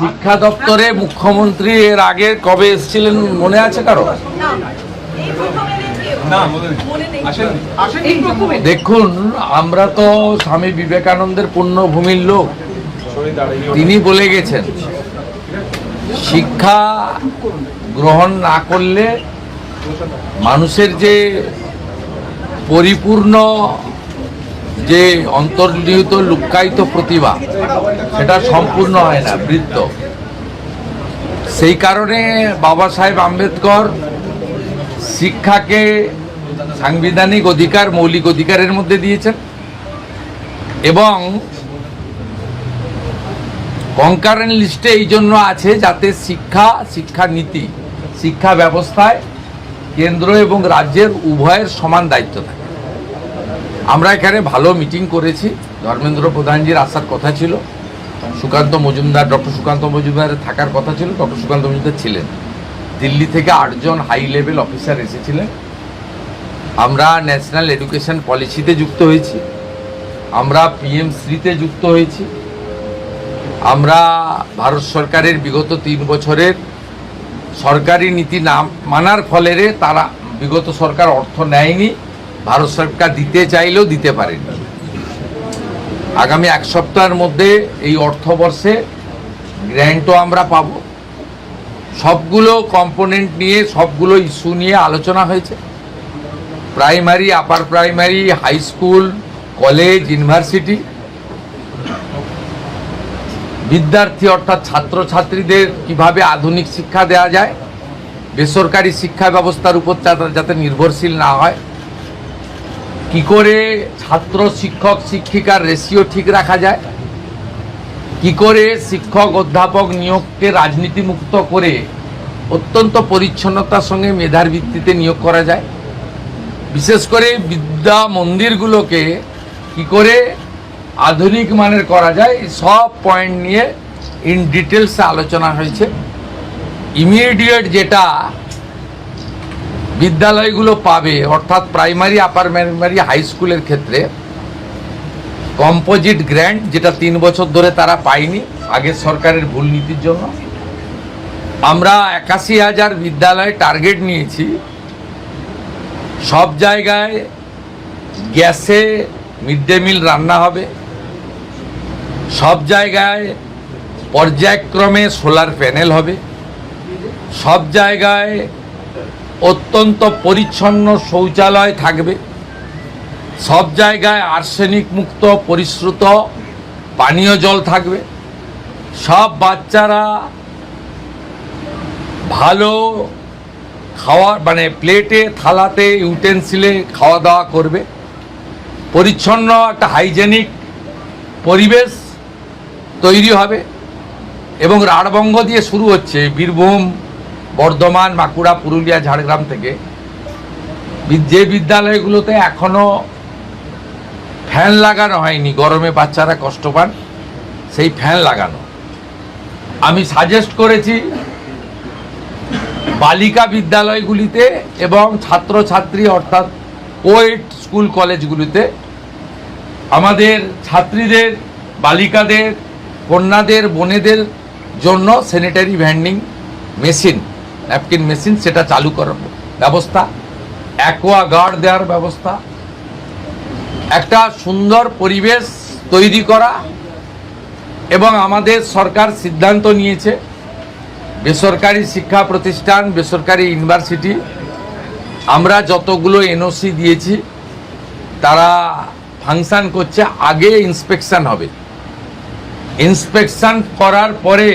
শিক্ষা দপ্তরে মুখ্যমন্ত্রী এর আগে কবে এসেছিলেন মনে আছে কারো? দেখুন, আমরা তো স্বামী বিবেকানন্দের পুণ্যভূমির লোক। তিনি বলে গেছেন শিক্ষা গ্রহণ না করলে মানুষের যে পরিপূর্ণ যে অন্তর্নিহিত লুক্কায়িত প্রতিভা সেটা সম্পূর্ণ হয় না, বৃত্ত। সেই কারণে বাবা সাহেব আম্বেদকর শিক্ষাকে সাংবিধানিক অধিকার, মৌলিক অধিকারের মধ্যে দিয়েছেন এবং কনকারেন্ট লিস্টে এই জন্য আছে যাতে শিক্ষানীতি, শিক্ষা ব্যবস্থায় কেন্দ্র এবং রাজ্যের উভয়ের সমান দায়িত্ব থাকে। আমরা এখানে ভালো মিটিং করেছি। ধর্মেন্দ্র প্রধানজির আসার কথা ছিল, সুকান্ত মজুমদার, ডক্টর সুকান্ত মজুমদারের থাকার কথা ছিল, ডক্টর সুকান্ত মজুমদার ছিলেন। দিল্লি থেকে 8 জন হাই লেভেল অফিসার এসেছিলেন। আমরা ন্যাশনাল এডুকেশন পলিসিতে যুক্ত হয়েছি, আমরা পিএমশ্রীতে যুক্ত হয়েছি, আমরা ভারত সরকারের বিগত 3 বছরের সরকারি নীতি না মানার ফলে তারা বিগত সরকার অর্থ নেয়নি, ভারত সরকার দিতে চাইলেও দিতে পারেনি। আগামী 1 সপ্তাহের মধ্যে এই অর্থবর্ষে গ্র্যান্টও আমরা পাব। সবগুলো কম্পোনেন্ট নিয়ে, সবগুলো ইস্যু নিয়ে আলোচনা হয়েছে। Primary, upper primary, high school, college, university, বিদ্যার্থী অর্থাৎ ছাত্রছাত্রীদের কিভাবে আধুনিক শিক্ষা দেওয়া যায়, বেসরকারি শিক্ষা ব্যবস্থার উপর যাতে নির্ভরশীল না হয়, কি করে ছাত্র শিক্ষক শিক্ষিকার রেশিও ঠিক রাখা যায়, কি করে শিক্ষক অধ্যাপক নিয়োগকে রাজনীতিমুক্ত করে অত্যন্ত পরিচ্ছন্নতার সঙ্গে মেধার ভিত্তিতে নিয়োগ করা যায়, বিশেষ করে বিদ্যা মন্দিরগুলোকে কি করে আধুনিক মানের করা যায়, সব পয়েন্ট নিয়ে ইন ডিটেলসে আলোচনা হয়েছে। ইমিডিয়েট যেটা বিদ্যালয়গুলো পাবে, অর্থাৎ প্রাইমারি, আপার প্রাইমারি, হাই স্কুলের ক্ষেত্রে কম্পোজিট গ্র্যান্ট, যেটা 3 বছর ধরে তারা পায়নি আগের সরকারের ভুল নীতির জন্য। আমরা 81,000 বিদ্যালয়ে টার্গেট নিয়েছি। সব জায়গায় গ্যাসে মিড ডে মিল রান্না হবে, সব জায়গায় পর্যায়ক্রমে সোলার প্যানেল হবে, সব জায়গায় অত্যন্ত পরিচ্ছন্ন শৌচালয় থাকবে, সব জায়গায় আর্সেনিক মুক্ত পরিশ্রুত পানীয় জল থাকবে, সব বাচ্চারা ভালো খাওয়া মানে প্লেটে, থালাতে, ইউটেন্সিলে খাওয়া দাওয়া করবে, পরিচ্ছন্ন একটা হাইজেনিক পরিবেশ তৈরি হবে। এবং রাঢ়বঙ্গ দিয়ে শুরু হচ্ছে, বীরভূম, বর্ধমান, বাঁকুড়া, পুরুলিয়া, ঝাড়গ্রাম থেকে যে বিদ্যালয়গুলোতে এখনো ফ্যান লাগানো হয়নি, গরমে বাচ্চারা কষ্ট পান, সেই ফ্যান লাগানো। আমি সাজেস্ট করেছি বালিকা বিদ্যালয়গুলিতে এবং ছাত্রছাত্রী অর্থাৎ কোয়েড স্কুল কলেজগুলিতে আমাদের ছাত্রীদের, বালিকাদের, কন্যাদের, বোনেদের জন্য sanitary vending machine, napkin machine, সেটা চালু করার ব্যবস্থা, অ্যাকোয়া গার্ড দেওয়ার ব্যবস্থা, একটা সুন্দর পরিবেশ তৈরি করা। এবং আমাদের সরকার সিদ্ধান্ত নিয়েছে বেসরকারি শিক্ষা প্রতিষ্ঠান, বেসরকারি ইউনিভার্সিটি, আমরা যতগুলো এনওসি দিয়েছি তারা ফাংশন করছে। আগে ইন্সপেকশন হবে, ইন্সপেকশন করার পরে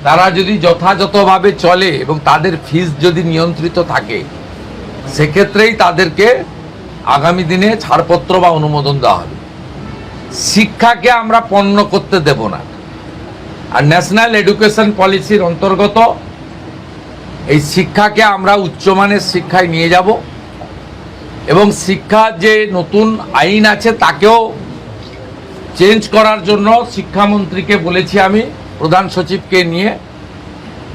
তারা যদি যথাযথভাবে চলে এবং তাদের ফিস যদি নিয়ন্ত্রিত থাকে, সেক্ষেত্রেই তাদেরকে আগামী দিনে ছাড়পত্র বা অনুমোদন দেওয়া হবে। শিক্ষাকে আমরা পণ্য করতে দেব না। আর ন্যাশনাল এডুকেশন পলিসির অন্তর্গত এই শিক্ষাকে আমরা উচ্চমানের শিক্ষায় নিয়ে যাব এবং শিক্ষার যে নতুন আইন আছে তাকেও চেঞ্জ করার জন্য শিক্ষামন্ত্রীকে বলেছি, আমি প্রধান সচিবকে নিয়ে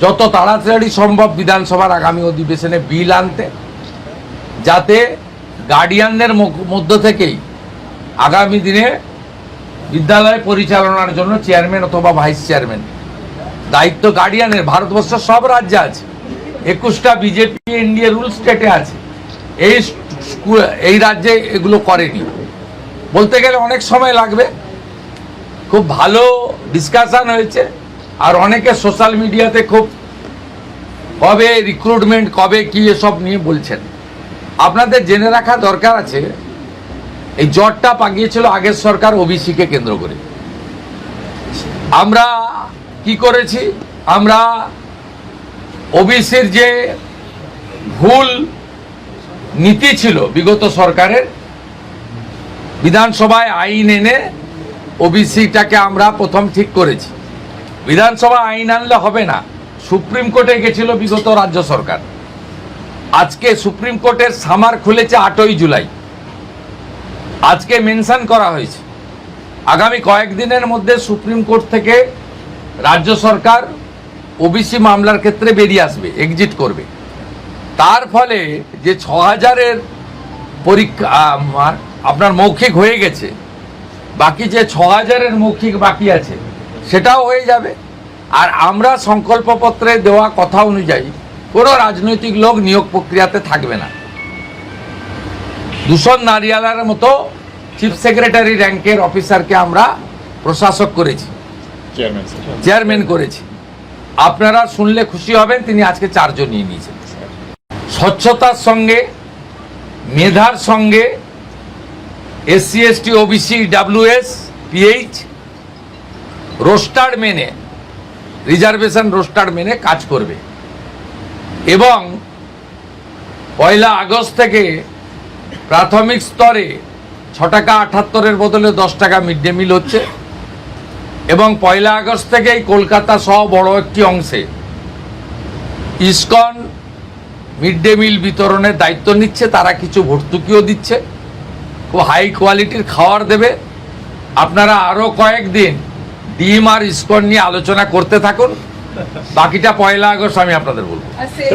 যত তাড়াতাড়ি সম্ভব বিধানসভার আগামী অধিবেশনে বিল আনতে, যাতে গার্ডিয়ানদের মধ্য থেকেই আগামী দিনে বিদ্যালয় পরিচালনার জন্য চেয়ারম্যান অথবা ভাইস চেয়ারম্যান দায়িত্ব গার্ডিয়ানের ভারতবর্ষের সব রাজ্যে আছে, 21টা বিজেপি এনডিএ রুল স্টেটে আছে। এই রাজ্যে এগুলো করেনি। বলতে গেলে অনেক সময় লাগবে। খুব ভালো ডিসকাশন হয়েছে, আর অনেকে সোশ্যাল মিডিয়াতে খুব কবে রিক্রুটমেন্ট কবে কি এসব নিয়ে বলছেন। আপনাদের জেনে রাখা দরকার আছে, এই জটটা পাকিয়েছিল আগের সরকার ওবিসিকে কেন্দ্র করে। আমরা কি করেছি, আমরা ওবিসির যে ভুল নীতি ছিল বিগত সরকারের, বিধানসভায় আইন এনে ওবিসিটাকে আমরা প্রথম ঠিক করেছি। বিধানসভা আইন আনলে হবে না, সুপ্রিম কোর্টে গেছিল বিগত রাজ্য সরকার। আজকে সুপ্রিম কোর্টের সামার খুলেছে 8ই জুলাই। আজকে মেনশন করা হয়েছে আগামী কয়েকদিনের মধ্যে সুপ্রিম কোর্ট থেকে রাজ্য সরকার ওবিসি মামলার ক্ষেত্রে বেরিয়ে আসবে, এক্সিট করবে। তার ফলে যে 6000-এর পরীক্ষা আপনার মৌখিক হয়ে গেছে, বাকি যে 6000-এর মৌখিক বাকি আছে সেটাও হয়ে যাবে। আর আমরা সংকল্পপত্রে দেওয়া কথা অনুযায়ী কোনো রাজনৈতিক লোক নিয়োগ প্রক্রিয়াতে থাকবে না। দূষণ নারিয়ালার মতো চিফ সেক্রেটারি র্যাঙ্কের অফিসারকে আমরা প্রশাসক করেছি, চেয়ারম্যান করেছি। আপনারা শুনলে খুশি হবেন, তিনি আজকে 4 জন নিয়ে নিয়েছেন। স্বচ্ছতার সঙ্গে, মেধার সঙ্গে SC ST OBC WS PH roster মেনে, রিজার্ভেশন রোস্টার মেনে কাজ করবে। এবং 1 আগস্ট থেকে প্রাথমিক স্তরে 6 টাকা 78-এর বদলে 10 টাকা মিড ডে মিল হচ্ছে। এবং 1 আগস্ট থেকেই কলকাতা সহ বড় একটি অংশে ইসকন মিড ডে মিল বিতরণের দায়িত্ব নিচ্ছে। তারা কিছু ভর্তুকিও দিচ্ছে, খুব হাই কোয়ালিটির খাবার দেবে। আপনারা আরও কয়েকদিন ডিম আর ইসকন নিয়ে আলোচনা করতে থাকুন, বাকিটা 1 আগস্ট আমি আপনাদের বলবো।